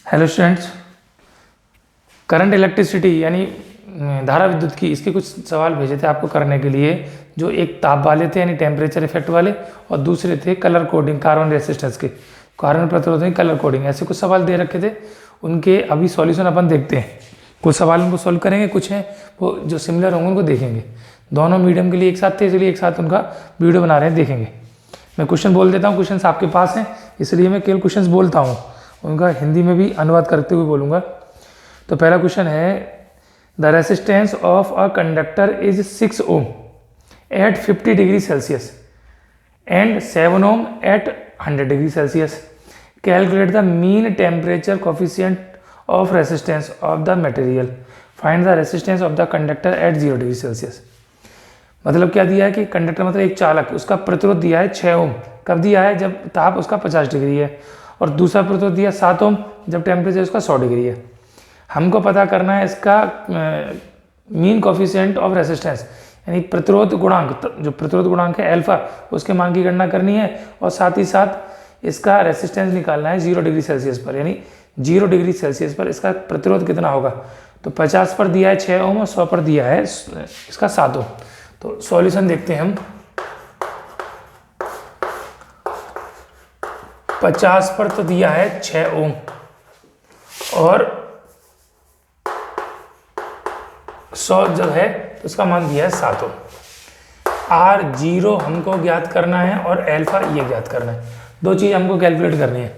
Hello students, current electricity यानी धारा विद्युत की इसके कुछ सवाल भेजे थे आपको करने के लिए, जो एक ताप वाले थे यानी टेम्परेचर इफेक्ट वाले, और दूसरे थे कलर कोडिंग कार्बन रेसिस्टेंस के, कार्बन प्रतिरोध में कलर कोडिंग। ऐसे कुछ सवाल दे रखे थे, उनके अभी सॉल्यूशन अपन देखते हैं। कुछ सवाल उनको सोल्व करेंगे, कुछ हैं वो जो सिमिलर होंगे उनको देखेंगे। दोनों मीडियम के लिए एक साथ थे, इसलिए एक साथ उनका वीडियो बना रहे हैं, देखेंगे। मैं क्वेश्चन बोल देता हूँ, क्वेश्चन आपके पास हैं, इसलिए मैं केवल क्वेश्चन बोलता हूँ, उनका हिंदी में भी अनुवाद करते हुए बोलूँगा। तो पहला क्वेश्चन है, the resistance of a conductor is 6 ohm at 50 degree Celsius and 7 ohm at 100 degree Celsius. Calculate the mean temperature coefficient of resistance of the material. Find the resistance of the conductor at 0 degree Celsius. मतलब क्या दिया है कि conductor मतलब एक चालक, उसका प्रतिरोध दिया है 6 ओम। कब दिया है? जब ताप उसका 50 डिग्री है। और दूसरा प्रतिरोध दिया 7 ओम जब टेम्परेचर उसका 100 डिग्री है। हमको पता करना है इसका मीन कोफिशिएंट ऑफ रेसिस्टेंस यानी प्रतिरोध गुणांक, जो प्रतिरोध गुणांक है अल्फा, उसके मान की गणना करनी है, और साथ ही साथ इसका रेसिस्टेंस निकालना है 0 डिग्री सेल्सियस पर, यानी 0 डिग्री सेल्सियस पर इसका प्रतिरोध कितना होगा। तो 50 पर दिया है 6 ओम और 100 पर दिया है इसका 7 ओम। तो सॉल्यूशन देखते हैं हम। 50 पर तो दिया है 6 ओम और 100 जब है तो उसका मान दिया है 7 ओम। R0 हमको ज्ञात करना है और अल्फा ये ज्ञात करना है। दो चीज़ हमको कैलकुलेट करनी है।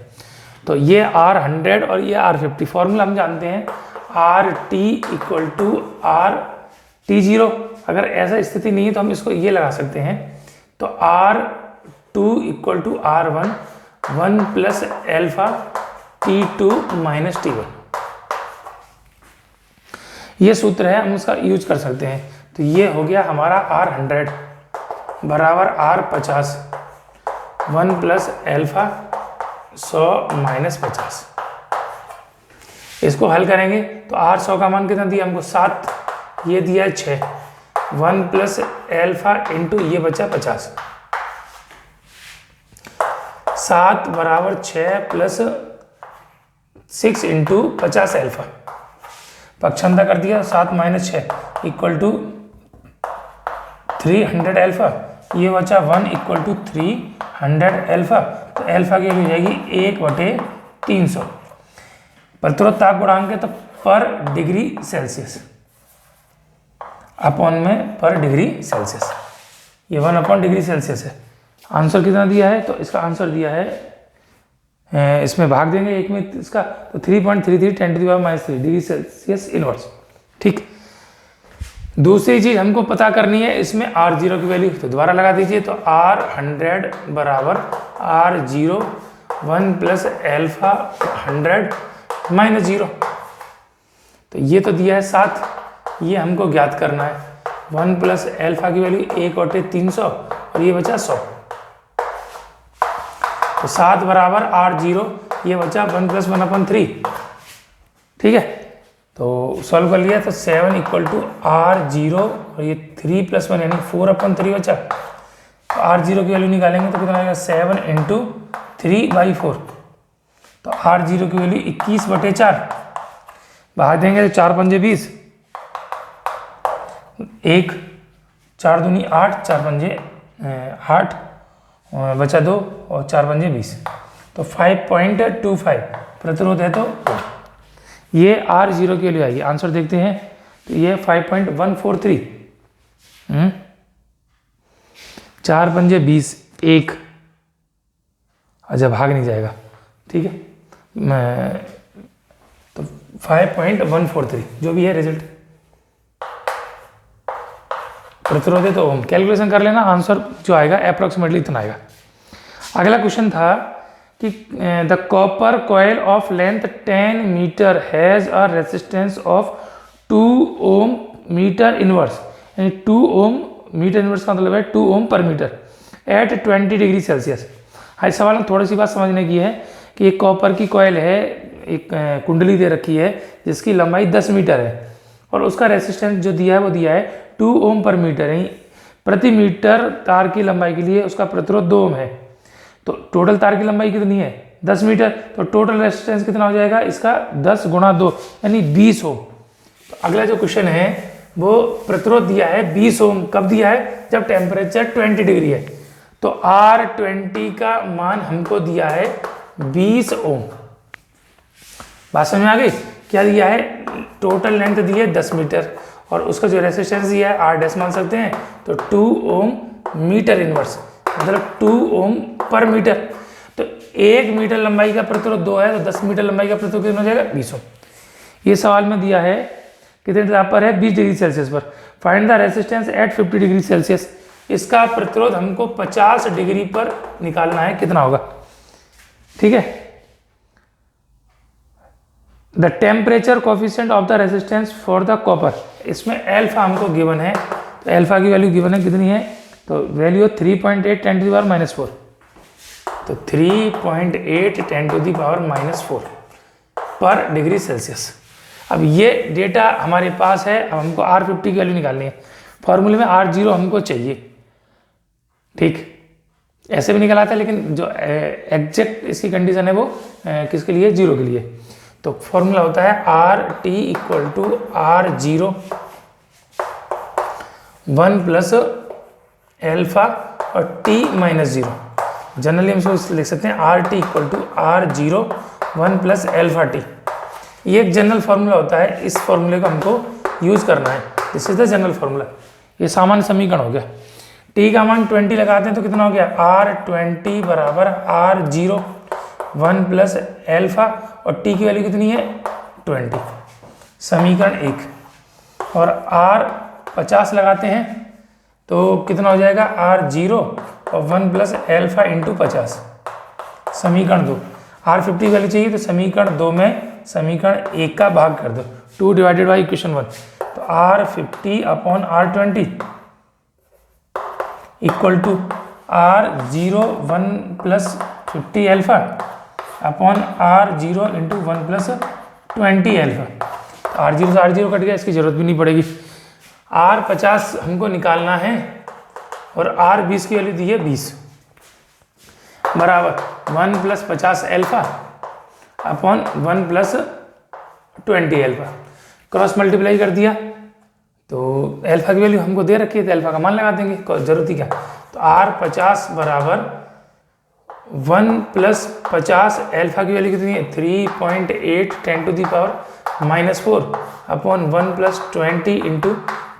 तो ये R100 और ये R50। फॉर्मूला हम जानते हैं, RT इक्वल टू RT0। अगर ऐसा स्थिति नहीं है तो हम इसको ये लगा सकते हैं। तो R2 equal to R1 1 plus alpha T2 minus T1। ये सूत्र है, हम उसका यूज कर सकते हैं। तो ये हो गया हमारा R100 बराबर R50 1 प्लस अल्फा 100 माइनस 50। इसको हल करेंगे तो R100 का मान कितना दिया हमको 7, ये दिया है 6, 1 प्लस अल्फा इंटू ये बचा 50। 7 बराबर 6 प्लस 6 इंटू 50 अल्फा। पक्षांतर कर दिया, 7 माइनस 6 इक्वल टू 300 अल्फा। ये बचा 1 इक्वल टू 300 अल्फा। तो अल्फा की वैल्यू जाएगी 1/300। प्रतिरोध ताप गुणांक है तो पर डिग्री सेल्सियस अपॉन में पर डिग्री सेल्सियस, ये 1 अपॉन डिग्री सेल्सियस है। आंसर कितना दिया है? तो इसका आंसर दिया है, इसमें भाग देंगे एक में इसका, तो 3.33 10⁻³ डिग्री सेल्सियस इनवर्स। ठीक। दूसरी चीज हमको पता करनी है इसमें R0 की वैल्यू, तो दोबारा लगा दीजिए। तो R100 बराबर R0 1 प्लस अल्फा 100 माइनस 0। तो ये तो दिया है 7, ये हमको ज्ञात करना है। 1 प्लस अल्फा की वैल्यू 1/300 और ये बचा 100। तो 7 बराबर R0, ये बचा 1 प्लस 1/3। ठीक है, तो सॉल्व कर लिया। तो 7 इक्वल टू R0 और ये 3 प्लस 1 यानी 4/3 बचा। तो R0 की वैल्यू निकालेंगे तो कितना आएगा? 7 इंटू 3/4। तो R0 की वैल्यू 21/4। भाग देंगे तो 4 पंजे 20, 1 4 दूनी 8, 4 पंजे 8, बचा 2 और 4 पंजे 20। तो 5.25 प्रतिरोध है। तो ये R0 के लिए आएगी। आंसर देखते हैं, तो ये 5.143। 4 पंजे 20, 1, अच्छा भाग नहीं जाएगा। ठीक है, तो 5.143 जो भी है रिजल्ट प्रतिरोध है। तो कैलकुलेशन कर लेना, आंसर जो आएगा अप्रोक्सीमेटली इतना आएगा। अगला क्वेश्चन था कि the copper coil of length 10 metre has a resistance of 2 ohm metre inverse, यानी 2 ओम मीटर इनवर्स का मतलब है 2 ओम पर मीटर एट 20 डिग्री सेल्सियस। हाँ, इस सवाल में थोड़ी सी बात समझने की है कि एक कॉपर की कॉइल है, एक कुंडली दे रखी है जिसकी लंबाई 10 मीटर है, और उसका रेसिस्टेंस जो दिया है वो दिया है 2 ओम पर मीटर, यानी प्रति मीटर तार की लंबाई के लिए उसका प्रतिरोध 2 ओम है। तो टोटल तार की लंबाई कितनी है? 10 मीटर, तो टोटल रेजिस्टेंस कितना हो जाएगा इसका 10 गुणा 2 यानी 20 ओम। तो अगला जो क्वेश्चन है वो प्रतिरोध दिया है 20 ओम, कब दिया है जब टेम्परेचर 20 डिग्री है। तो R20 का मान हमको दिया है 20 ओम। बात समझ में आ गई? क्या दिया है, टोटल लेंथ दी है 10 मीटर और उसका जो रेजिस्टेंस दिया है R डैश मान सकते हैं, तो 2 ओम मीटर इनवर्स, मतलब 2 ओम पर मीटर। तो 1 मीटर लंबाई का प्रतिरोध 2 है, तो 10 मीटर लंबाई का प्रतिरोध कितना हो जाएगा 20 ओम। ये सवाल में दिया है कितने तापमान है 20 डिग्री सेल्सियस पर, find the resistance at 50 degree Celsius. इसका प्रतिरोध हमको 50 डिग्री पर निकालना है, कितना होगा, ठीक है। The temperature coefficient of the resistance for the copper, इसमें एल्फा हमको गिवन है, तो एल्फा की वैल्यू गिवन है कितनी है, तो वैल्यू 3.8 10 टू द पावर -4, तो 3.8 10 टू द पावर -4 पर डिग्री सेल्सियस। अब ये डेटा हमारे पास है, अब हमको R50 की वैल्यू निकालनी है। फॉर्मूले में R0 हमको चाहिए, ठीक, ऐसे भी निकला था, लेकिन जो एग्जैक्ट इसकी कंडीशन है वो किसके लिए, 0 के लिए। तो फॉर्मूला होता है RT equal to R0 1 plus alpha और T माइनस 0। जनरली हम इसको लिख सकते हैं RT equal to R0 1 plus alpha T। ये एक जनरल फार्मूला होता है, इस फार्मूले को हमको यूज करना है, this is the general formula. ये सामान्य समीकरण हो गया। T का मान 20 लगाते हैं तो कितना हो गया, R20 बराबर R0 1 प्लस एल्फा और T की वैल्यू कितनी है 20, समीकरण 1। और R50 लगाते हैं तो कितना हो जाएगा R0 और 1 प्लस एल्फा इंटू 50, समीकरण 2। R50 की वैल्यू चाहिए तो समीकरण 2 में समीकरण 1 का भाग कर दो, 2 डिवाइडेड बाई इक्वेशन 1, तो R50 upon R20 equal to R0 1 plus 50 alpha upon R0 into 1 plus 20 alpha. R0 से R0 कट गया, इसकी जरूरत भी नहीं पड़ेगी। R50 हमको निकालना है और R20 की वैल्यू दी है 20 बराबर 1 plus 50 alpha upon 1 plus 20 alpha, cross multiply कर दिया तो एल्फा की वैल्यू हमको दे रखी है, तो एल्फा का मान लगा देंगे, जरूरत ही क्या। तो R50 बराबर 1 प्लस 50 एल्फा की वैल्यू कितनी है 3.8 10 to the power -4 upon 1 plus 20 into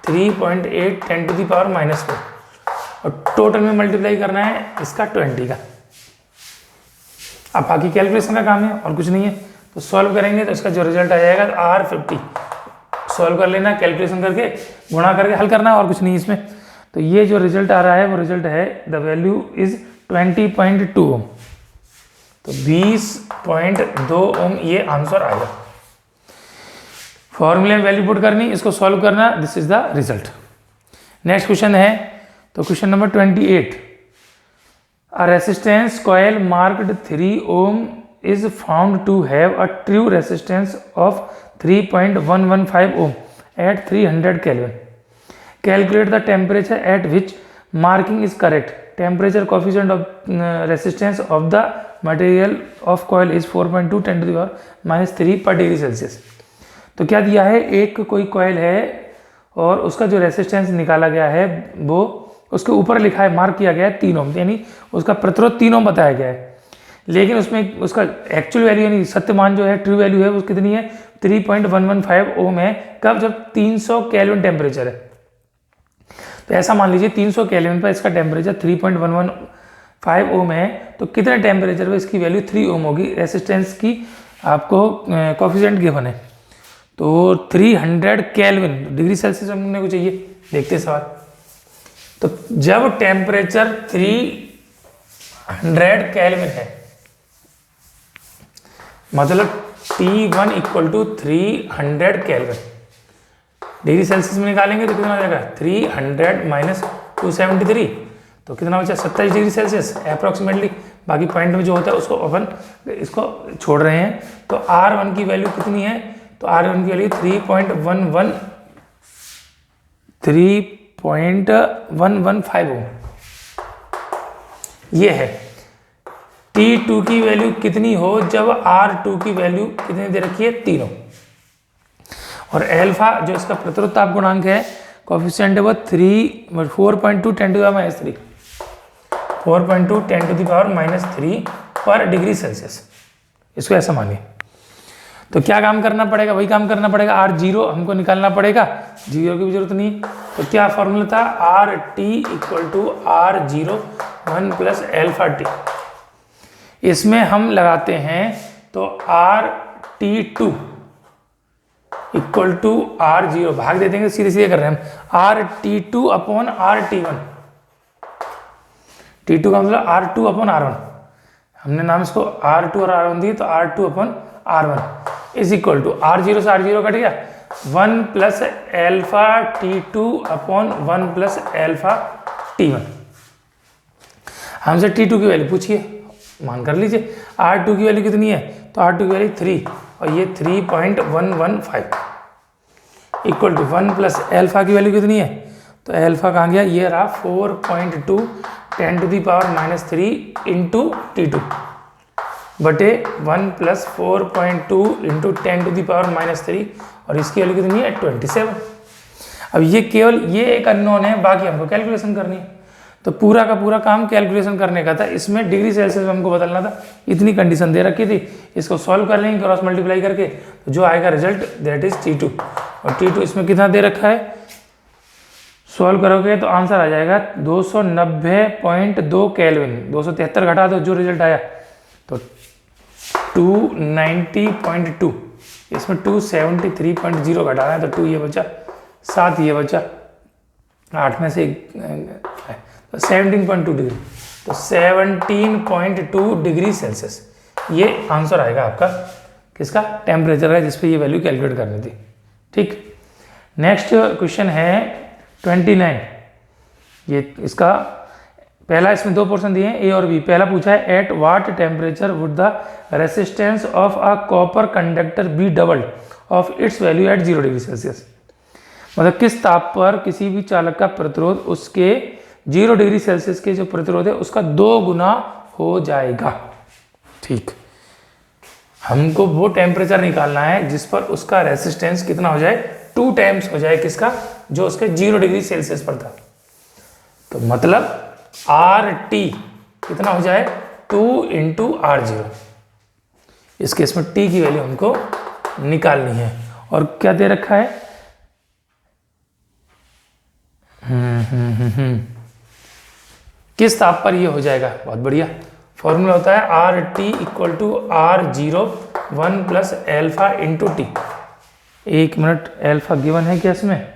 3.8 10 to the power -4, और टोटल में मल्टीप्लाई करना है इसका 20 का। अब बाकी कैलकुलेशन का काम है और कुछ नहीं है, तो सॉल्व करेंगे तो इसका जो रिजल्ट आ जाएगा R50 सॉल्व कर लेना, कैलकुलेशन करके गुणा करके हल करना, और कुछ नहीं इसमें। तो ये जो रिजल्ट आ रहा है वो रिजल्ट है द वैल्यू इज 20.2 ओम, तो 20.2 ओम ये आंसर आएगा। फॉर्मूले में वैल्यू पुट करनी, इसको सॉल्व करना, this is the result. Next question है, तो question number 28, a resistance coil marked 3 ohm is found to have a true resistance of 3.115 ohm at 300 Kelvin. Calculate the temperature at which marking is correct. Temperature coefficient of resistance of the material of coil is 4.2 10 to the power -3 per degree Celsius. तो क्या दिया है, एक कोई coil है और उसका जो रेसिस्टेंस निकाला गया है वो उसके ऊपर लिखा है, मार्क किया गया है 3 ओम, यानी उसका प्रतिरोध 3 ओम बताया गया है, लेकिन उसमें उसका एक्चुअल वैल्यू यानी सत्य मान जो है ट्रू वैल्यू है वो कितनी है 3.115 ओम है। कब, जब 300 केल्विन टेम्परेचर है। तो ऐसा मान लीजिए 300 केल्विन पर इसका टेम्परेचर 3.115 ओम है, तो कितने टेम्परेचर पर इसकी वैल्यू 3 ओम होगी। रेसिस्टेंस की आपको कोफिशिएंट गिवन है, तो 300 केल्विन डिग्री सेल्सियस हमने को चाहिए। देखते सवाल, तो जब टेम्परेचर 300 केल्विन है, मतलब T1 equal to 300 kelvin, degree Celsius में निकालेंगे तो कितना हो जाएगा 300 माइनस 273, तो कितना बचा 27 डिग्री सेल्सियस अप्रोक्सीमेटली। बाकी पॉइंट में जो होता है उसको अपन इसको छोड़ रहे हैं। तो R1 की वैल्यू कितनी है, तो R1 की वैल्यू 3.115 ओम ये है। T2 की वैल्यू कितनी हो जब R2 की वैल्यू कितनी दे रखी है, तीनों। और एल्फा जो इसका प्रतिरोध ताप गुणांक है, कोफिशिएंट है वो 4.2 10 to the minus 3, 4.2 10 to the power -3 पर डिग्री सेल्सियस। इसको ऐसा मानिए। तो क्या काम करना पड़ेगा, वही काम करना पड़ेगा। R0 हमको निकालना पड़ेगा, जीरो की भी जरूरत नहीं। तो क्या फॉर्मूला था, RT equal to R0 1 plus alpha T. इसमें हम लगाते हैं तो RT2 इक्वल टू R0, भाग दे देंगे, सीधे सीधे कर रहे हैं हम, RT2 अपॉन RT1। T2 का मतलब R2 अपॉन R1, हमने नाम इसको R2 और R1 दिए, तो R2 upon R1 is equal to R0 से R0 कट गया, 1 plus alpha T2 upon 1 plus alpha T1। हमसे T2 की वैल्यू पूछिए, मान कर लीजिए। R2 की वैल्यू कितनी है, तो R2 की वैल्यू 3 और ये 3.115 इक्वल टू 1 प्लस एल्फा की वैल्यू कितनी है, तो एल्फा कहाँ गया, ये रहा 4.2 10 to the power -3 into T2 बटे 1 plus 4.2 into 10 to the power -3, और इसकी वैल्यू कितनी है 27। अब ये केवल ये एक अननोन है, बाकी हमको कैलकुलेशन करनी है। तो पूरा का पूरा काम कैलकुलेशन करने का था, इसमें डिग्री सेल्सियस में हमको बदलना था। इतनी कंडीशन दे रखी थी, इसको सॉल्व कर लेंगे क्रॉस मल्टीप्लाई करके, तो जो आएगा रिजल्ट दैट इज T2। और T2 इसमें कितना दे रखा है, सॉल्व करोगे तो आंसर आ जाएगा 290.2 केल्विन। 273 घटा दो, जो रिजल्ट आया तो 290.2, इसमें 273.0 घटाना है, तो 2 ये बचा, 7 ये बचा, 8 में से 17.2 डिग्री, तो 17.2 डिग्री सेल्सियस ये आंसर आएगा आपका, किसका, टेम्परेचर का, जिस पे ये वैल्यू कैलकुलेट करनी थी। ठीक, नेक्स्ट क्वेश्चन है 29। ये इसका पहला, इसमें दो पोर्शन दिए हैं, ए और बी। पहला पूछा है at what temperature would the resistance of a copper conductor be doubled of its value at 0 degree Celsius. मतलब किस ताप पर किसी भी चालक का प्रतिरोध उसके 0 डिग्री सेल्सियस के जो प्रतिरोध है उसका 2 गुना हो जाएगा। ठीक, हमको वो टेम्परेचर निकालना है जिस पर उसका रेसिस्टेंस कितना हो जाए, 2 टाइम्स हो जाए, किसका, जो उसके 0 डिग्री सेल्सियस पर था। तो मतलब RT कितना हो जाए, 2 इंटू R0। इस केस में T की वैल्यू हमको निकालनी है। और क्या दे रखा है, किस ताप पर ये हो जाएगा, बहुत बढ़िया। फॉर्मूला होता है RT equal to R0 1 plus alpha into T. 1 minute, alpha given है क्या इसमें,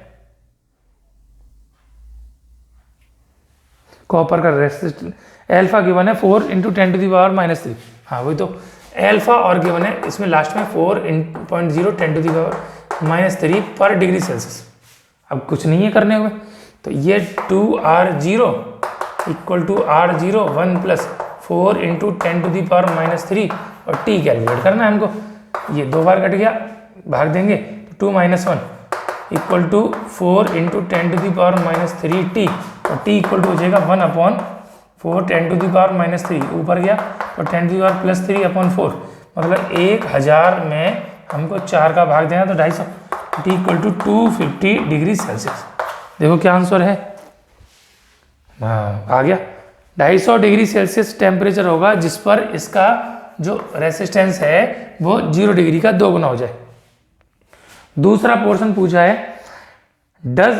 कॉपर का रेसिस्टेंस एल्फा गिवन है 4 इंटू 10 टू दी पावर -3। हाँ वही तो, एल्फा और गिवन है इसमें लास्ट में 4.0 10 टू दी पावर -3 पर डिग्री सेल्सियस। अब कुछ नहीं है करने में, तो ये 2R0 equal to R0 1 plus 4 into 10 to the power -3 और T कैलकुलेट करना है हमको। ये 2 बार कट गया, भाग देंगे, 2 - 1 equal to 4 into 10 to the power -3T, और T इक्वल टू हो जाएगा 1 अपॉन 4 10 टू दी पावर -3, ऊपर गया और 10 टू दी पावर +3 अपॉन 4, मतलब 1000 में हमको 4 का भाग देना, तो 250। T equal to 250 degree Celsius. देखो क्या आंसर है, हाँ आ गया, 250 डिग्री सेल्सियस टेम्परेचर होगा जिस पर इसका जो रेसिस्टेंस है वो 0 डिग्री का 2 गुना हो जाए। दूसरा पोर्शन पूछा है does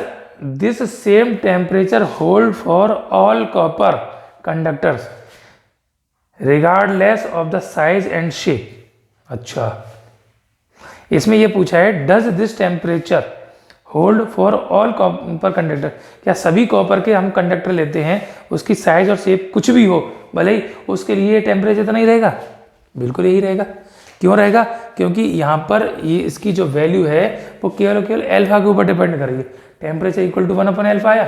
this same temperature hold for all copper conductors regardless of the size and shape. अच्छा, इसमें यह पूछा है does this temperature hold for all copper conductor, क्या सभी कॉपर के हम कंडक्टर लेते हैं, उसकी साइज और शेप कुछ भी हो, भले ही उसके लिए टेम्परेचर तो नहीं रहेगा, बिल्कुल यही रहेगा। क्यों रहेगा, क्योंकि यहाँ पर ये इसकी जो वैल्यू है वो केवल केवल एल्फा के ऊपर डिपेंड करेगी। Temperature equal to 1 upon alpha आया,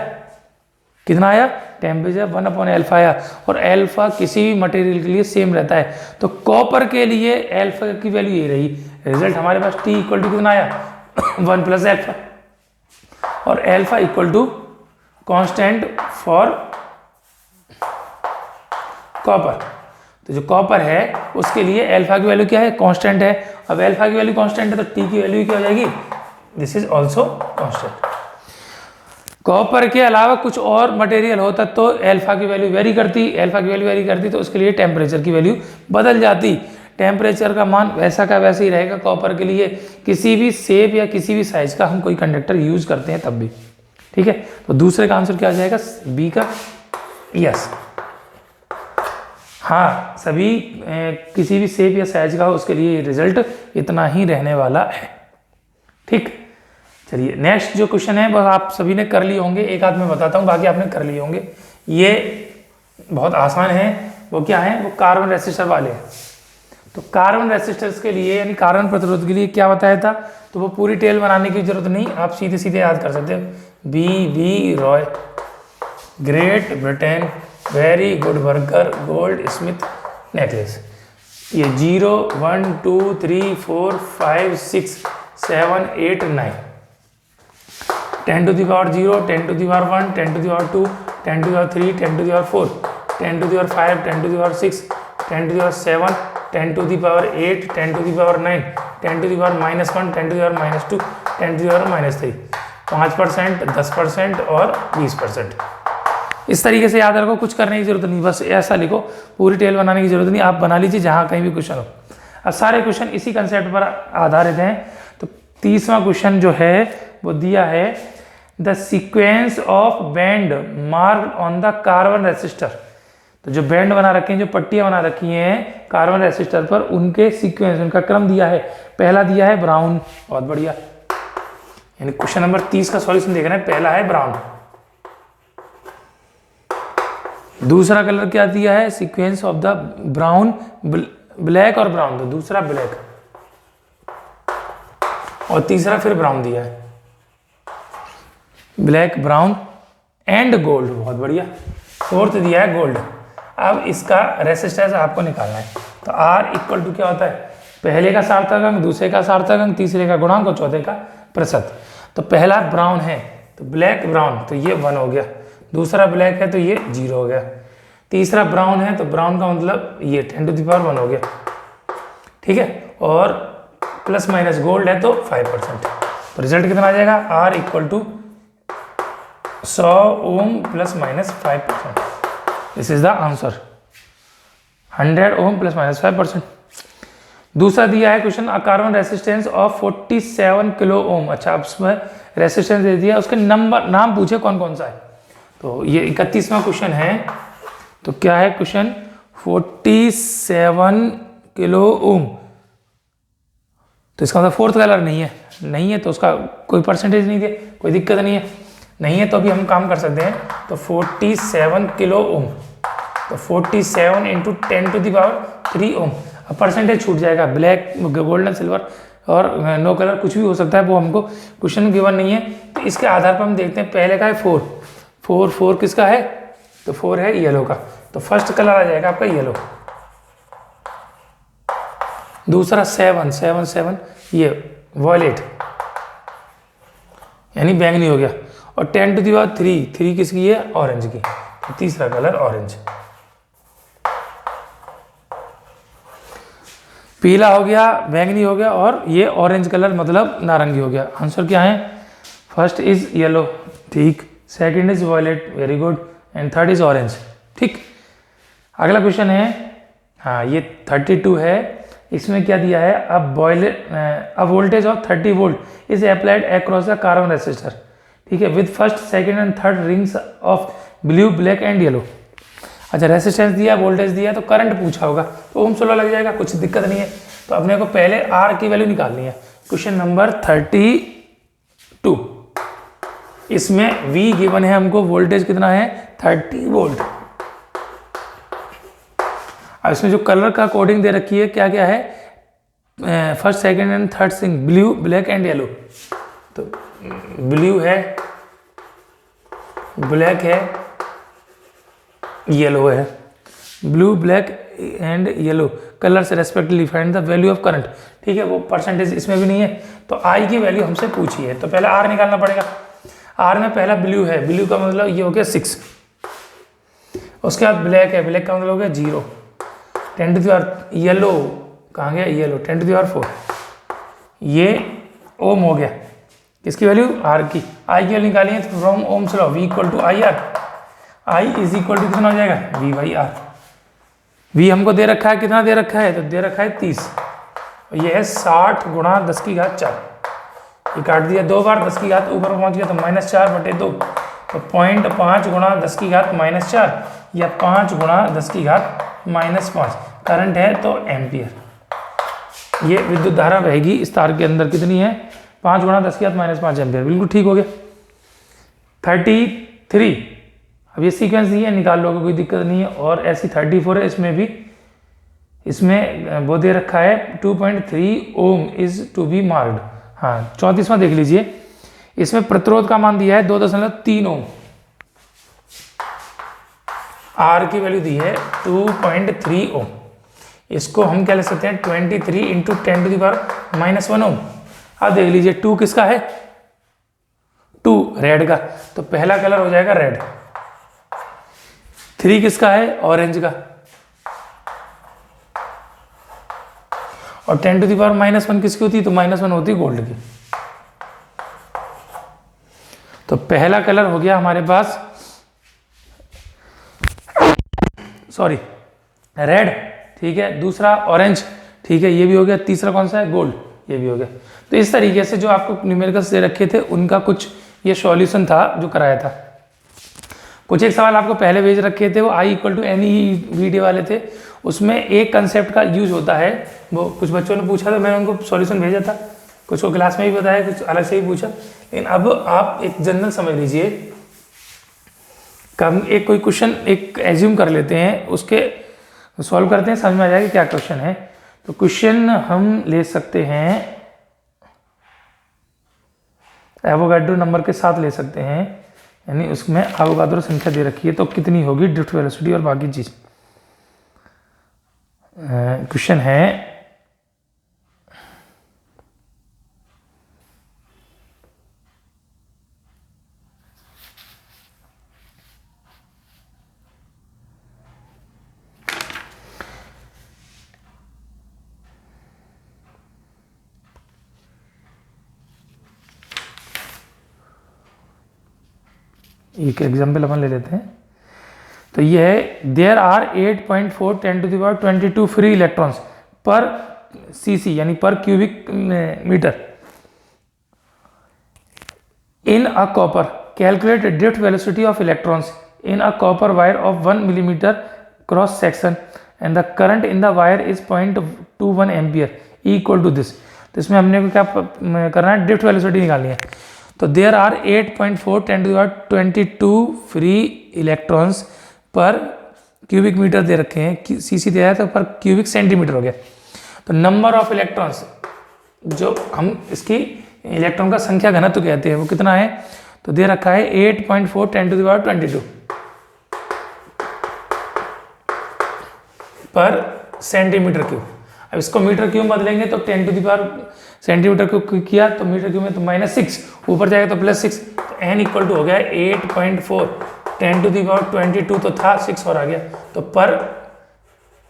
कितना आया, टेम्परेचर 1 अपॉन एल्फा आया, और एल्फा किसी भी मटेरियल के लिए सेम रहता है, तो कॉपर के लिए एल्फा की वैल्यू यही रही। रिजल्ट हमारे पास T इक्वल टू कितना आया 1 प्लस एल्फा, और alpha equal to constant for copper, तो जो कॉपर है उसके लिए अल्फा की वैल्यू क्या है, कांस्टेंट है। अब अल्फा की वैल्यू कांस्टेंट है तो टी की वैल्यू क्या हो जाएगी, this is also constant. Copper के अलावा कुछ और मटेरियल होता तो अल्फा की वैल्यू वेरी करती, तो उसके लिए टेम्परेचर की वैल्यू बदल जाती। टेम्परेचर का मान वैसा का वैसे ही रहेगा कॉपर के लिए, किसी भी शेप या किसी भी साइज का हम कोई कंडक्टर यूज करते हैं तब भी। ठीक है, तो दूसरे का आंसर क्या आ जाएगा, बी का, यस। हाँ, सभी किसी भी शेप या साइज का हो उसके लिए रिजल्ट इतना ही रहने वाला है। ठीक, चलिए नेक्स्ट जो क्वेश्चन है बस आप सभी ने कर लिए होंगे, एक आध मैं बताता हूँ, बाकी आपने कर लिए होंगे। ये बहुत आसान है। वो क्या है, वो कार्बन रेसिस्टर वाले हैं। तो कार्बन रेसिस्टर्स के लिए यानी कार्बन प्रतिरोध के लिए क्या बताया था, तो वो पूरी टेल बनाने की जरूरत नहीं, आप सीधे सीधे याद कर सकते हो। B Roy, Great Britain, very good worker, goldsmith necklace. ये 0 1 2 3 4 5 6 7 8 9, 10 to the power 0, 10 to the power 1, 10 to the power 2, 10 to the power 3, 10 to the power 4, 10 to the power 5, 10 to the power 6, 10 to the power 7, 10 to the power 8, 10 to the power 9, 10 to the power -1, 10 to the power -2, 10 to the power -3, 5%, 10% और 20%। इस तरीके से याद रखो, कुछ करने की जरूरत नहीं, बस ऐसा लिखो, पूरी टेल बनाने की जरूरत नहीं, आप बना लीजिए जहाँ कहीं भी क्वेश्चन हो। अब सारे क्वेश्चन इसी कंसेप्ट पर आधारित हैं। तो तीसरा क्वेश्चन जो है वो दिया है, the sequence of band marked on the carbon resistor. तो जो बैंड बना रखे हैं, जो पट्टियां बना रखी हैं कार्बन रेसिस्टर पर, उनके सीक्वेंस, उनका क्रम दिया है। पहला दिया है ब्राउन, बहुत बढ़िया, यानी क्वेश्चन नंबर 30 का सॉल्यूशन देख रहे हैं, पहला है ब्राउन। दूसरा कलर क्या दिया है, sequence of the brown, black और ब्राउन, तो दूसरा ब्लैक, और तीसरा फिर ब्राउन दिया है, ब्लैक, ब्राउन एंड गोल्ड, बहुत बढ़िया। फोर्थ दिया है गोल्ड। अब इसका रेसिस्टेंस आपको निकालना है। तो R इक्वल टू क्या होता है, पहले का सार्थक अंक, दूसरे का सार्थक अंक, तीसरे का गुणांक और चौथे का प्रतिशत। तो पहला ब्राउन है तो ब्लैक ब्राउन, तो ये 1 हो गया। दूसरा ब्लैक है तो ये 0 हो गया। तीसरा ब्राउन है तो ब्राउन का मतलब ये 10 to the power 1 हो गया। ठीक है, और प्लस माइनस गोल्ड है तो 5%। तो रिजल्ट कितना आ जाएगा, R equal to 100 ohm plus minus 5%। This is the answer, 100 ohm plus minus 5%। दूसरा दिया है question, a carbon resistance of 47 kilo ohm. अच्छा, अब उसमें रेसिस्टेंस दे दिया, उसके नंबर, नाम पूछे कौन कौन सा है। तो ये 31वां क्वेश्चन है। तो क्या है क्वेश्चन, 47 किलो ओम, तो इसका मतलब फोर्थ कलर नहीं है तो उसका कोई परसेंटेज नहीं दिया, कोई दिक्कत नहीं है तो अभी हम काम कर सकते हैं। तो 47 किलो ओम, तो 47 इंटू 10 to the power 3 ओम। अब परसेंटेज छूट जाएगा, ब्लैक, गोल्डन, सिल्वर और नो कलर कुछ भी हो सकता है, वो हमको क्वेश्चन गिवन नहीं है। तो इसके आधार पर हम देखते हैं, पहले का है 4 किसका है, तो 4 है येलो का, तो फर्स्ट कलर आ जाएगा आपका येलो। दूसरा 7 ये वॉयलेट यानी बैंगनी हो गया, और 10 to the power 3 किसकी है, ऑरेंज की, तो तीसरा कलर ऑरेंज। पीला हो गया, बैंगनी हो गया, और ये ऑरेंज कलर मतलब नारंगी हो गया। आंसर क्या है, फर्स्ट इज येलो, ठीक, second is violet, very good, and third is orange. ठीक, अगला क्वेश्चन है, हाँ ये 32 है। इसमें क्या दिया है, अब voltage of 30 volt is applied across the carbon resistor. ठीक है, with first, second and third rings of blue, black and yellow. अच्छा, रेसिस्टेंस दिया, वोल्टेज दिया, तो करंट पूछा होगा, तो ओम 16 लग जाएगा, कुछ दिक्कत नहीं है। तो अपने को पहले R की वैल्यू निकालनी है। क्वेश्चन नंबर 32, इसमें V गिवन है हमको, वोल्टेज कितना है 30 वोल्ट। अब इसमें जो कलर का कोडिंग दे रखी है, क्या क्या है, first, second and third sing, blue, black and yellow. तो ब्लू है, ब्लैक है, येलो है, blue, black and yellow colour से respectively find the value of current. ठीक है, वो परसेंटेज इसमें भी नहीं है, तो I की वैल्यू हमसे पूछी है, तो पहले R निकालना पड़ेगा। R में पहला ब्लू है, ब्लू का मतलब ये हो गया 6, उसके बाद ब्लैक है, ब्लैक का मतलब हो गया 0, 10 टू द पावर येलो कहाँ गया, येलो 10 टू द पावर 4, ये ओम हो गया, किसकी वैल्यू, आर की। आई की वैल्यू निकाली है from ohm's law, V equal to I R, I is equal to कितना हो जाएगा, वी बाई आर। वी हमको दे रखा है, कितना दे रखा है, तो दे रखा है 30, ये है 60 गुणा 10 की घात 4, ये काट दिया 2 बार, 10 की घात ऊपर पहुंच गया तो -4/2, तो 0.5 गुणा 10 की घात -4 या 5 गुणा 10 की घात -5 करंट है तो एम्पियर। ये विद्युत धारा बहेगी इस तार के अंदर, कितनी है, 5 गुणा 10 की घात -5 एम्पियर। बिल्कुल ठीक हो गया। 33, अब ये सीक्वेंस नहीं है, निकाल लोगे कोई दिक्कत नहीं है। और ऐसी 34 है, इसमें भी, इसमें वो दे रखा है 2.3 ओम इज टू बी मार्क्ड। हाँ 34वां देख लीजिए, इसमें प्रतिरोध का मान दिया है 2.3 ओम, आर की वैल्यू दी है 2.3 ओम, इसको हम क्या ले सकते हैं 23 इंटू 10 टू द पावर -1 ओम। अब देख लीजिए 2 किसका है, 2 रेड का, तो पहला कलर हो जाएगा रेड। 3 किसका है, ऑरेंज का, और 10 टू द पावर -1 किसकी होती है, तो -1 होती है गोल्ड की। तो पहला कलर हो गया हमारे पास, सॉरी रेड, ठीक है, दूसरा ऑरेंज, ठीक है, ये भी हो गया, तीसरा कौन सा है, गोल्ड, ये भी हो गया। तो इस तरीके से जो आपको न्यूमेरिकल्स दे रखे थे उनका कुछ ये सॉल्यूशन था जो कराया था। कुछ एक सवाल आपको पहले भेज रखे थे, वो I equal to N E video वाले थे, उसमें एक कंसेप्ट का यूज होता है, वो कुछ बच्चों ने पूछा तो मैंने उनको सॉल्यूशन भेजा था, कुछ को क्लास में भी बताया, कुछ अलग से ही पूछा। लेकिन अब आप एक जनरल समझ लीजिए, कम एक कोई क्वेश्चन एक एज्यूम कर लेते हैं, उसके सॉल्व करते हैं, समझ में आ जाएगा क्या क्वेश्चन है। तो क्वेश्चन हम ले सकते हैं एवोगाड्रो नंबर के साथ ले सकते हैं, यानी उसमें एवोगाड्रो संख्या दे रखी है, तो कितनी होगी ड्रिफ्ट वेलोसिटी और बाकी चीज। क्वेश्चन है एक एग्जाम्पल अपन ले लेते हैं। तो ये है there are 8.4 10 to the power 22 free electrons per CC यानी per cubic metre in a copper, calculate drift velocity of electrons in a copper wire of 1 millimetre cross section and the current in the wire is 0.21 ampere equal to this. तो इसमें हमने को क्या करना है, drift velocity निकालनी है। तो there are 8.4 10 to the power 22 free electrons per cubic metre दे रखे हैं, सीसी दिया है तो पर क्यूबिक सेंटीमीटर हो गया। तो नंबर ऑफ इलेक्ट्रॉन्स, जो हम इसकी इलेक्ट्रॉन का संख्या घनत्व कहते हैं, वो कितना है, तो दे रखा है 8.4 10 टू द पावर 22 पर सेंटीमीटर क्यूब। अब इसको मीटर क्यूब बदलेंगे तो 10 to the power centimetre cube किया तो मीटर क्यूब में तो -6, ऊपर जाएगा तो +6, तो n इक्वल टू हो गया 8.4 10 टू द पावर 22 तो था 6 और आ गया, तो पर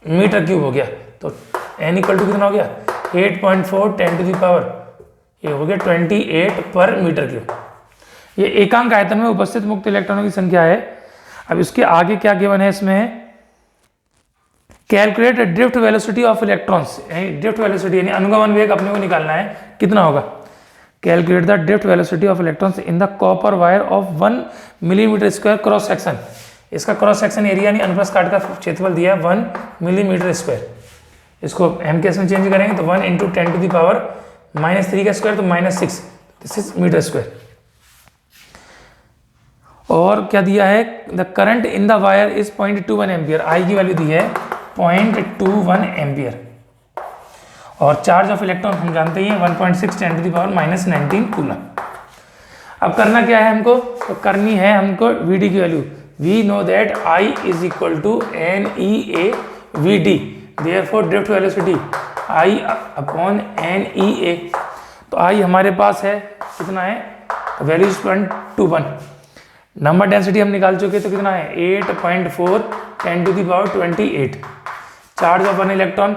मीटर क्यूब हो गया। तो n इक्वल टू कितना हो गया 8.4 10 टू द पावर, ये हो गया 28 पर मीटर क्यूब। ये एकांक आयतन में उपस्थित मुक्त इलेक्ट्रॉनों की संख्या है। अब इसके आगे क्या गिवन है, इसमें calculate drift velocity of electrons, drift velocity यानी अनुगमन वेग अपने को निकालना है, कितना होगा, calculate the drift velocity of electrons in the copper wire of 1 millimetre square cross section. इसका क्रॉस सेक्शन एरिया यानी अनुप्रस्थ काट का क्षेत्रफल दिया है 1 मिलीमीटर स्क्वायर। इसको एम के में चेंज करेंगे तो 1 इंटू 10 टू द पावर -3 का स्क्वायर तो -6, दिस इज मीटर स्क्वायर। और क्या दिया है, the current in the wire is 0.21 ampere, I की वैल्यू दी है 0.21 एम्पियर। और चार्ज ऑफ इलेक्ट्रॉन हम जानते ही हैं 1.6 10 टू द पावर -19 कूलम। अब करना क्या है हमको, तो करनी है हमको वीडी की वैल्यू। We know that I is equal to NEA VD, therefore drift velocity I upon NEA। तो आई हमारे पास है कितना है, तो वैल्यू इज 0.21। नंबर डेंसिटी हम निकाल चुके तो कितना है 8.4 10 to the power 28। Charge of 1 electron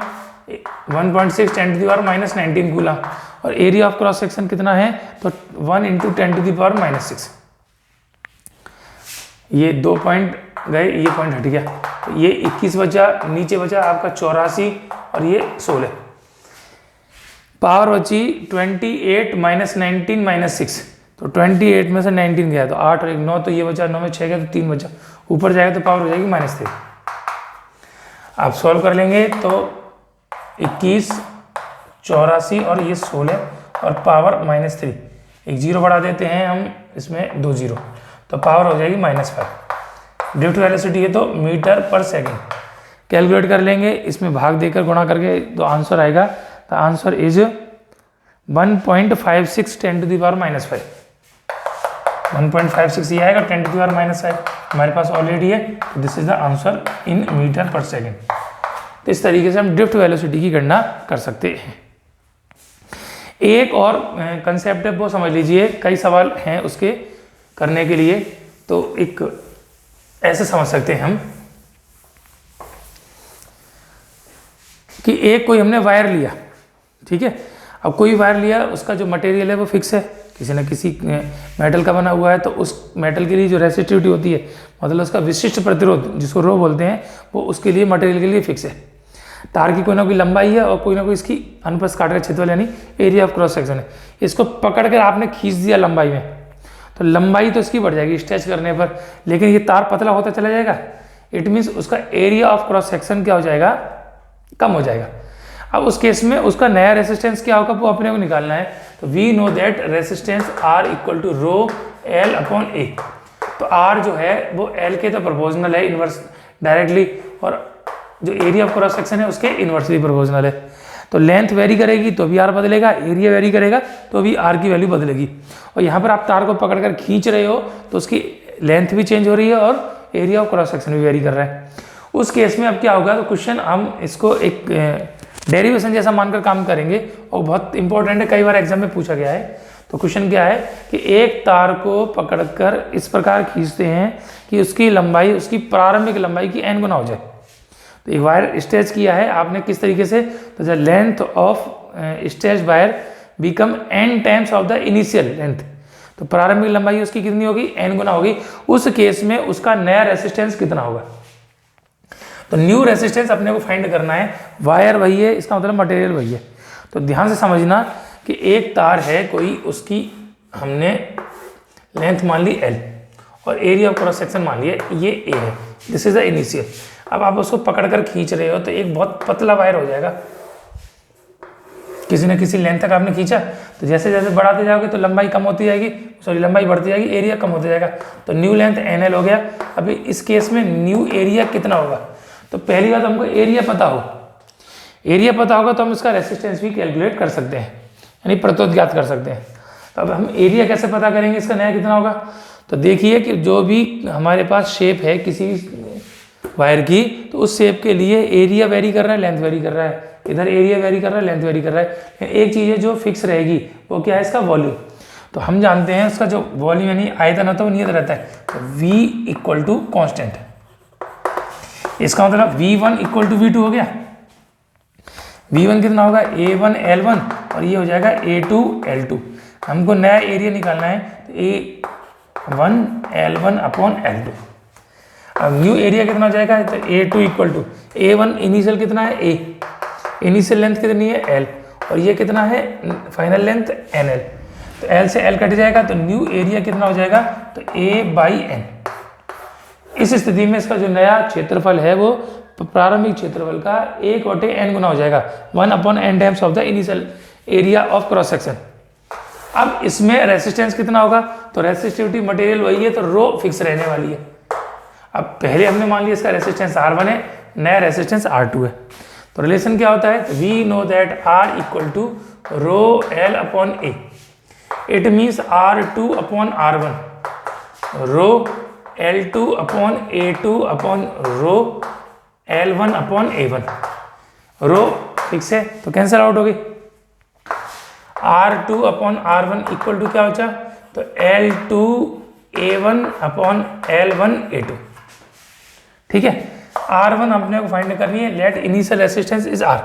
1.6 10⁻⁻19 coulomb, और एरिया ऑफ क्रॉस सेक्शन कितना है, तो 1 × 10⁻⁻6। ये 2 पॉइंट गए, ये पॉइंट हट गया, तो ये 21 बचा, नीचे बचा आपका 84 और ये 16। पावर बची 28 - 19 - 6, तो 28 में से 19 गया तो 8 और 1 9, तो ये बचा 9 में 6 गया तो 3 बचा, ऊपर जाएगा तो पावर हो जाएगी -3। आप सॉल्व कर लेंगे तो 21 84 और ये 16 और पावर -3, एक 0 बढ़ा देते हैं हम इसमें 2 0, तो पावर हो जाएगी -5। ड्रिफ्ट वेलोसिटी है तो मीटर पर सेकंड। कैलकुलेट कर लेंगे, इसमें भाग देकर गुणा करके तो आंसर आएगा, द आंसर इज 1.56 10⁻⁻5। 1.56 ये आएगा, 10⁻⁻5 हमारे पास ऑलरेडी है, तो this is the answer in metre per second. तो इस तरीके से हम ड्रिफ्ट वेलोसिटी की गणना कर सकते हैं। एक और कंसेप्ट है वो समझ लीजिए, कई सवाल हैं उसके करने के लिए, तो एक ऐसे समझ सकते हैं हम कि एक कोई हमने वायर लिया, ठीक है, अब कोई वायर लिया, उसका जो मटेरियल है वो फिक्स है, किसी न किसी मेटल का बना हुआ है, तो उस मेटल के लिए जो रेसिस्टिविटी होती है, मतलब उसका विशिष्ट प्रतिरोध जिसको रो बोलते हैं, वो उसके लिए मटेरियल के लिए फिक्स है। तार की कोई ना कोई लंबाई है और कोई ना कोई इसकी अनुप्रस्थ काट का क्षेत्रफल यानी एरिया ऑफ क्रॉस सेक्शन है। इसको पकड़ कर आपने खींच दिया लंबाई में, तो लंबाई तो इसकी बढ़ जाएगी स्ट्रेच करने पर, लेकिन ये तार पतला होता चला जाएगा, इट मीन्स उसका एरिया ऑफ क्रॉस सेक्शन क्या हो जाएगा, कम हो जाएगा। अब उस केस में उसका नया रेसिस्टेंस क्या होगा वो अपने को निकालना है, तो we know that resistance R = ρL/A। तो R जो है वो L के तो प्रोपोर्शनल है, इन्वर्स डायरेक्टली, और जो एरिया ऑफ क्रॉस सेक्शन है उसके इन्वर्सली प्रोपोर्शनल है। तो लेंथ वेरी करेगी तो भी R बदलेगा, एरिया वेरी करेगा तो भी R की वैल्यू बदलेगी। और यहाँ पर आप तार को पकड़कर खींच रहे हो तो उसकी लेंथ भी चेंज हो रही है और एरिया ऑफ क्रॉस सेक्शन भी वेरी कर रहा है। उस केस में अब क्या होगा, तो क्वेश्चन हम इसको एक डेरिवेशन जैसा मानकर काम करेंगे, और बहुत इंपॉर्टेंट है, कई बार एग्जाम में पूछा गया है। तो क्वेश्चन क्या है कि एक तार को पकड़कर इस प्रकार खींचते हैं कि उसकी लंबाई उसकी प्रारंभिक लंबाई की n गुना हो जाए। तो एक वायर स्ट्रेच किया है आपने किस तरीके से, तो the length of stretch wire become n times of the initial length, तो प्रारंभिक लंबाई उसकी कितनी होगी, n गुना होगी। उस केस में उसका नया रेसिस्टेंस कितना होगा, तो न्यू रेसिस्टेंस अपने को फाइंड करना है। वायर वही है, इसका मतलब मटेरियल वही है। तो ध्यान से समझना कि एक तार है कोई, उसकी हमने लेंथ मान ली L और एरिया ऑफ क्रॉस सेक्शन मान लिया ये A है, दिस इज द इनिशियल। अब आप उसको पकड़कर खींच रहे हो तो एक बहुत पतला वायर हो जाएगा, किसी न किसी लेंथ तक आपने खींचा, तो जैसे जैसे बढ़ाते जाओगे तो लंबाई कम होती जाएगी, सॉरी लंबाई बढ़ती जाएगी, एरिया कम होता जाएगा, तो न्यू लेंथ NL हो गया। अभी इस केस में न्यू एरिया कितना होगा, तो पहली बात हमको एरिया पता हो, एरिया पता होगा तो हम इसका रेसिस्टेंस भी कैलकुलेट कर सकते हैं, यानी प्रतिरोध ज्ञात कर सकते हैं। तो अब हम एरिया कैसे पता करेंगे, इसका नया कितना होगा, तो देखिए कि जो भी हमारे पास शेप है किसी वायर की, तो उस शेप के लिए एरिया वेरी कर रहा है, लेंथ वेरी कर रहा है, इधर एरिया वेरी कर रहा है, लेंथ वेरी कर रहा है। एक चीज़ है जो फिक्स रहेगी, वो क्या है, इसका वॉल्यूम। तो हम जानते हैं उसका जो वॉल्यूम यानी आयतन होता है वो नियत रहता है, तो V = कांस्टेंट। इसका मतलब V1 = V2 हो गया। V1 कितना होगा, A1 L1 और ये हो जाएगा A2 L2। हमको नया एरिया निकालना है, तो A1 L1/L2। अब न्यू एरिया कितना हो जाएगा, तो A2 = A1 इनिशियल कितना है A, इनिशियल लेंथ कितनी है L, और ये कितना है फाइनल लेंथ NL, तो L से L कट जाएगा, तो न्यू एरिया कितना हो जाएगा, तो A/N। इस स्थिति में इसका जो नया क्षेत्रफल है वो प्रारंभिक क्षेत्रफल का 1/n गुना हो जाएगा, 1/n times of the initial area of cross section. अब इसमें रेसिस्टेंस कितना होगा, तो रेसिस्टिविटी मटेरियल वही है, तो रो फिक्स रहने वाली है। अब पहले हमने मान लिया इसका रेसिस्टेंस R1 है, नया रेसिस्टेंस R2 है, तो रिलेशन क्या होता है, तो we know that R = ρL/A, it means R2/R1 ρL2/A2 ρL1/A1। Rho fix है तो कैंसिल आउट हो गई। R2/R1 = क्या होता, तो L2A1/L1A2, ठीक है। R1 अपने को फाइंड करनी है, let initial resistance is R,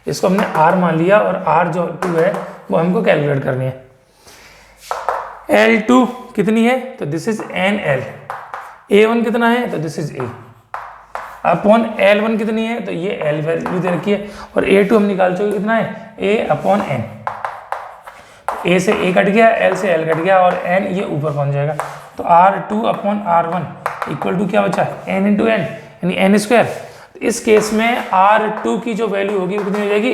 इसको हमने R मान लिया और R जो 2 है वो हमको कैलकुलेट करनी है। L2 कितनी है, तो दिस इज NL। A1 कितना है, तो this is A upon L1 कितनी है, तो ये L वैल्यू दे रखी है, और A2 हम निकाल चुके कितना है, A अपॉन N। A से A कट गया, L से L कट गया, और N ये ऊपर पहुंच जाएगा, तो R2 upon R1 equal to क्या बचा, N इंटू N, यानी N स्क्वायर। तो इस केस में R2 की जो वैल्यू होगी वो कितनी हो जाएगी,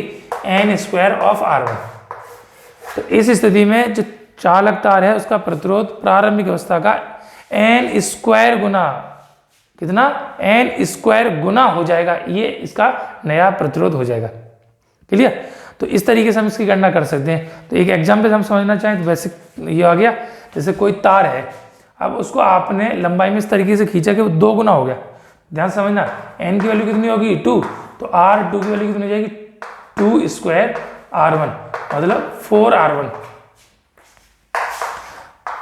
N स्क्वायर ऑफ R1। तो इस स्थिति में जो चालक तार है उसका प्रतिरोध प्रारंभिक अवस्था का N स्क्वायर गुना कितना, N स्क्वायर गुना हो जाएगा, ये इसका नया प्रतिरोध हो जाएगा। क्लियर। तो इस तरीके से हम इसकी गणना कर सकते हैं। तो एक एग्जाम्पल हम समझना चाहें तो बेसिक ये आ गया, जैसे कोई तार है, अब उसको आपने लंबाई में इस तरीके से खींचा कि वो 2 गुना हो गया। ध्यान समझना, N की वैल्यू कितनी होगी 2, तो R2 की वैल्यू कितनी हो जाएगी 2 स्क्वायर R1, मतलब 4R1।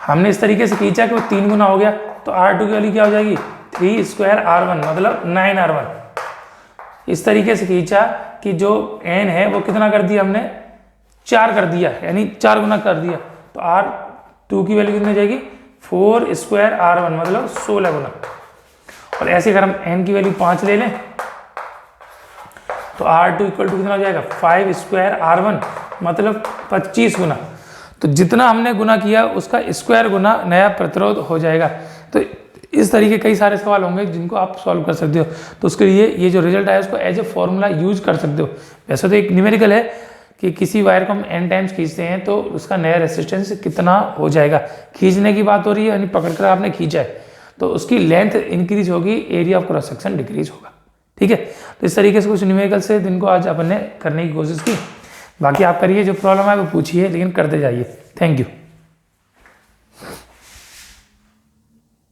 हमने इस तरीके से खींचा कि वो 3 गुना हो गया, तो R2 की वैल्यू क्या हो जाएगी 3 स्क्वायर R1, मतलब 9R1। इस तरीके से खींचा कि जो N है वो कितना कर दिया हमने, 4 कर दिया, यानी 4 गुना कर दिया, तो R2 की वैल्यू कितनी हो जाएगी 4 स्क्वायर R1, मतलब 16 गुना। और ऐसे अगर हम N की वैल्यू 5 ले लें तो R2 इक्वल टू कितना हो जाएगा 5 स्क्वायर R1, मतलब 25 गुना। तो जितना हमने गुना किया उसका स्क्वायर गुना नया प्रतिरोध हो जाएगा। तो इस तरीके कई सारे सवाल होंगे जिनको आप सॉल्व कर सकते हो। तो उसके लिए ये जो रिजल्ट आया उसको एज ए फॉर्मूला यूज कर सकते हो। वैसे तो एक न्यूमेरिकल है कि किसी वायर को हम n टाइम्स खींचते हैं तो उसका नया रेसिस्टेंस कितना हो जाएगा। खींचने की बात हो रही है, यानी पकड़कर आपने खींचा है तो उसकी लेंथ इंक्रीज होगी, area of cross section decrease होगा। ठीक है, तो इस तरीके से कुछ न्यूमेरिकल से जिनको आज अपन ने करने की कोशिश की। बाकी आप करिए, जो प्रॉब्लम है वो पूछिए, लेकिन करते जाइए। Thank you.